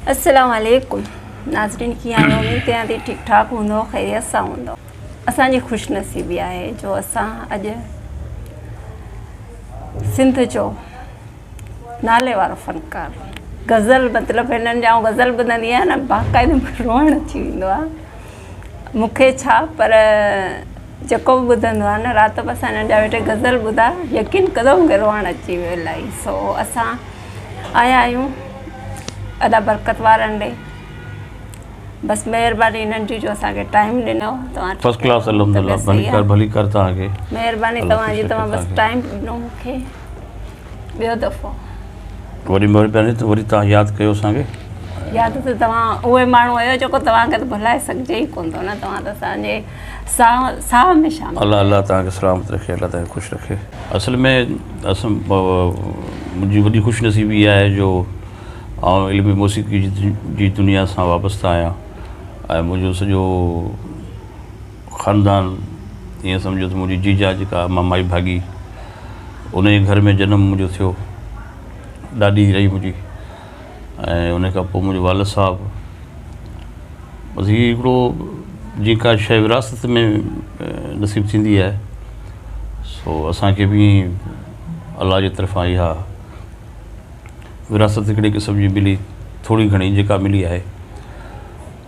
अस्सलाम वालेकुम नाज़रीन, कीअं आहियो? उम्मीद कयां थी ठीक ठाक हूंदो, ख़ैरियत सां हूंदो। असांजी ख़ुशनसीबी आहे जो असां अॼु सिंध जो नाले वारो फ़नकार गज़ल, मतिलबु हिननि जा गज़ल ॿुधंदी आहियां न, बाक़ाइदे रोअण अची वेंदो आहे मूंखे छा। पर जेको बि ॿुधंदो आहे न, राति बि असां हिननि जा वेठे गज़ल ॿुधा, यकीन कदो मूंखे रोअण अची वियो इलाही। सो असां आया आहियूं अदा बरकत वारनि ॾे। बस महिरबानी हिननि जी जो असांखे टाइम ॾिनो। तव्हां फर्स्ट क्लास अल्हम्दुलिल्लाह, भली कर तव्हांखे। महिरबानी तव्हांजी, तव्हां बस टाइम ॾिनो मूंखे। ॿियो दफ़ो वरी महिरबानी त वरी तव्हां यादि कयो असांखे। यादि त तव्हां उहे माण्हू आहियो जेको तव्हांखे त भुलाए सघिजे ई कोन थो न। तव्हां त असांजे साह में शामिल। अल्लाह तव्हांखे सलामत रखे, अल्लाह तव्हांखे ख़ुशि रखे। असल में मुंहिंजी वॾी ख़ुशनसीबी इहा आहे जो आउं इल्मी मौसीक़ी जी दुनिया सां वाबस्ता आहियां ऐं मुंहिंजो सॼो ख़ानदान, ईअं सम्झो त मुंहिंजी जीजा जेका मां माई भाॻी, उन जे घर में जनमु मुंहिंजो थियो। ॾाॾी रही मुंहिंजी, ऐं उन खां पोइ मुंहिंजो वालिद साहबु। बसि हीउ हिकिड़ो जेका शइ विरासत में नसीबु थींदी आहे, सो असांखे बि अलाह जे तरफ़ां इहा विरासत हिकिड़े क़िस्म जी मिली, थोरी घणी जेका मिली आहे।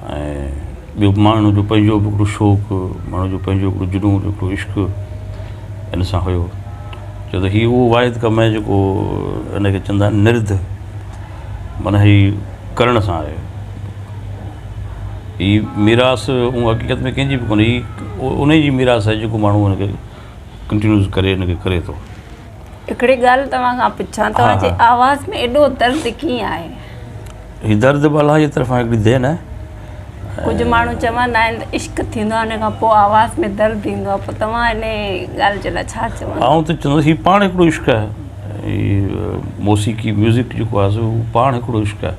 ऐं ॿियो माण्हू जो पंहिंजो बि हिकिड़ो शौक़ु, माण्हू जो पंहिंजो हिकिड़ो जुनून, हिकिड़ो इश्क़ु हिन सां हुयो। छो त हीउ उहो वाहिद कमु आहे जेको हिनखे चवंदा आहिनि निर्ध, माना हीउ करण सां आहे। हीउ मीरास उहो हक़ीक़त में कंहिंजी बि कोन्हे, हीउ उन जी मीरास आहे जेको माण्हू हिनखे कंटिन्यूस करे, हिनखे करे थो। हिकिड़ी ॻाल्हि तव्हां खां पुछां, तव्हांजी आवाज़ में एॾो दर्द कीअं आहे? हीउ दर्द बि अलाह जी तरफ़ां हिकिड़ी देन आहे। कुझु माण्हू चवंदा आहिनि इश्क़ थींदो आहे, हिन खां पोइ आवाज़ में दर्द ईंदो आहे। पोइ तव्हां हिन ॻाल्हि जे लाइ छा चवंदा? आउं त चवंदुसि हीउ पाण हिकिड़ो इश्क़ आहे। हीउ मौसीक़ी म्यूज़िक जेको आहे उहो पाण हिकिड़ो इश्क़ आहे।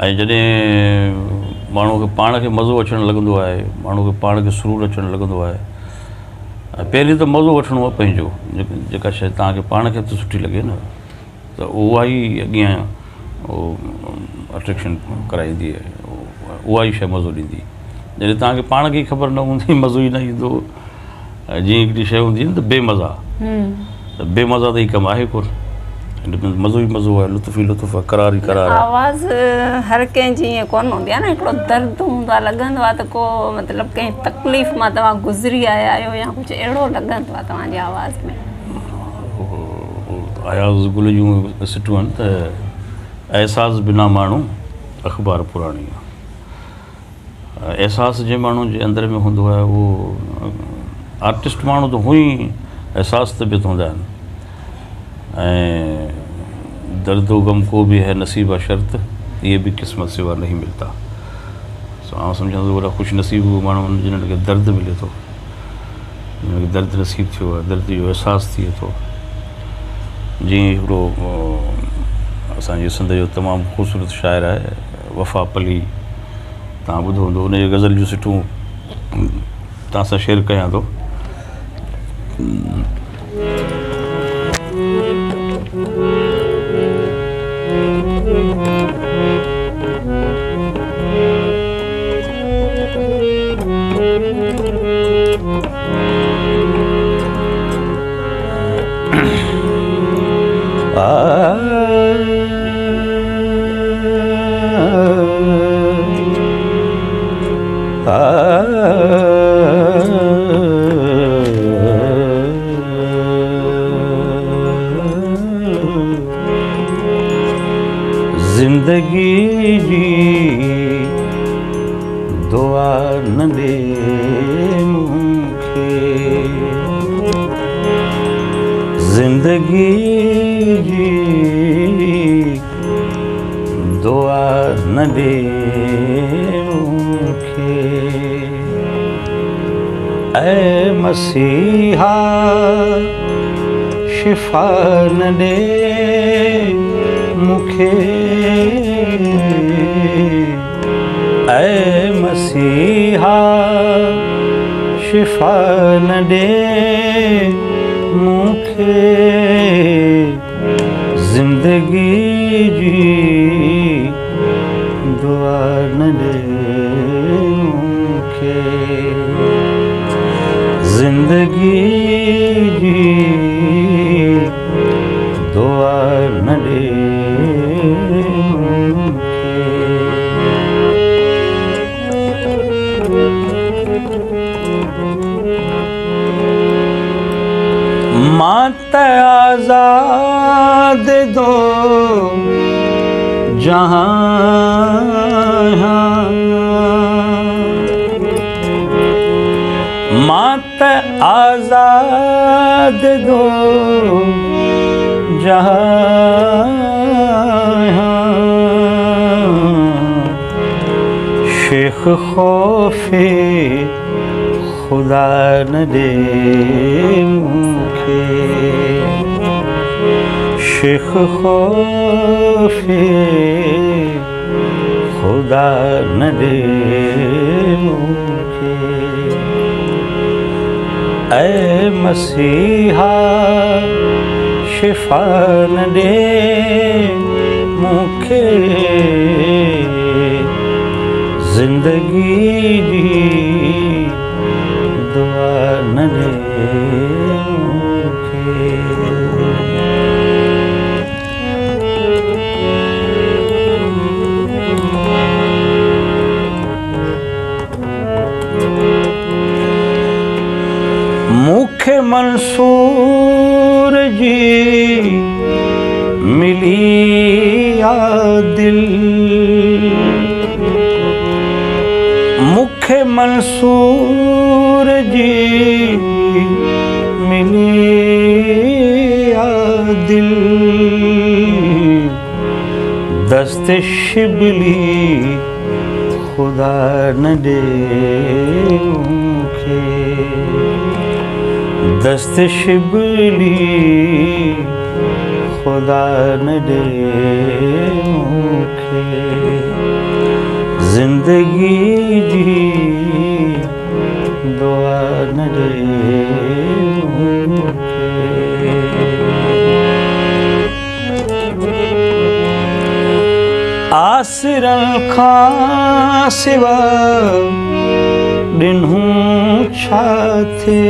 ऐं जॾहिं माण्हू खे पाण खे मज़ो अचणु लॻंदो आहे, माण्हू खे पाण खे सुरूर अचणु लॻंदो आहे, ऐं पहिरीं त मज़ो वठिणो आहे पंहिंजो। जेका शइ तव्हांखे पाण खे त सुठी लॻे न, त उहा ई अॻियां अट्रैक्शन कराईंदी आहे, उहा ई शइ मज़ो ॾींदी। जॾहिं तव्हांखे पाण खे ई ख़बर न हूंदी, मज़ो ई न ईंदो। जीअं हिकिड़ी शइ हूंदी आहे न त बेमज़ा, त बेमज़ा त ई कमु आहे कोन। हिन में मज़ो ई मज़ो आहे, लुत्फ़ ई लुत्फ़ आहे, करार ई करार आहे। आवाज़ हर कंहिंजी ईअं कोन हूंदी आहे न, हिकिड़ो दर्द हूंदो आहे, लॻंदो आहे त को मतिलबु कंहिं तकलीफ़ मां तव्हां गुज़री आया आहियो या कुझु अहिड़ो लॻंदो आहे तव्हांजी आवाज़ में। आयाज़ गुल जूं सिटूं आहिनि त अहसास बिना माण्हू अख़बार पुराणी आहे। अहसास जे माण्हू जे अंदर में हूंदो आहे, उहो आर्टिस्ट माण्हू त हुई एहसास त बि हूंदा आहिनि। ऐं दर्दो गम को बि है नसीबा शर्त, ये भी क़िस्मत सिवा नहीं मिलता। सो आउं सम्झंदो वॾा ख़ुशि नसीब माण्हू जिन्हनि खे दर्द मिले थो, जिन्हनि खे दर्द नसीबु थियो आहे, दर्द जो अहसासु थिए थो। जीअं हिकिड़ो असांजे सिंध जो तमामु ख़ूबसूरत शाइर आहे वफ़ा पली, तव्हां ॿुधो हूंदो, उनजी गज़ल जूं सिटूं तव्हां सां शेयर कयां थो। ज़िंदगी जी दुआ न ॾे मूंखे, ज़िंदगी जी दुआ न ॾे मूंखे। ऐ मसीहा शिफ़ा न ॾे मूंखे, ऐ मसीहा शिफ़ा न ॾे मूंखे, ज़िंदगी जी आजाद दो जहां, मात आजाद दो जहां, शेख खौफे खुदा न दे मुखे, शेख खौफे खुदा न दे मुखे। ऐ मसीहा शिफा न दे मुखे, जिंदगी दी दुआ न दे मुखे। मुखे मंसूर जी मिली आ दिल, मुखे मंसूर जी मिली आ दिल, दस्त शिबली खुदा न दे मुखे, दस्त शिबली खुदा न दे मुखे, जिंदगी जी दुआ न दे मुखे। आसिरन खां सिवा ॾिनूं छा थे,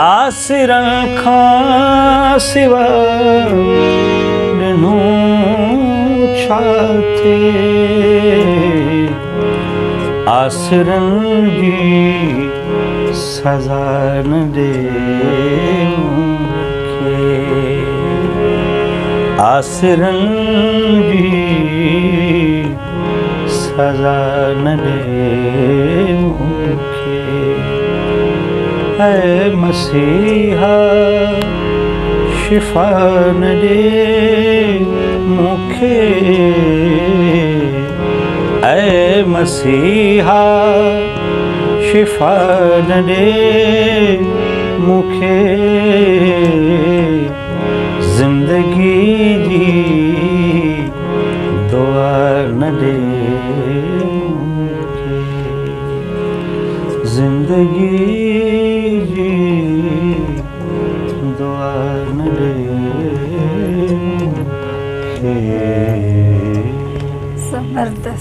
आसिरन खां सिवा ॾिनूं छा थे, आसिरन जी सज़ा न दे मुखे, आसिरन जी सज़ा न दे मुखे। ऐ मसीहा शिफा न दे मुखे, ऐ मसीहा शिफा न दे मुखे, जिंदगी जी दुआ न दे मुखे, जिंदगी जी दुआ न दे मुखे। जबरदस्त।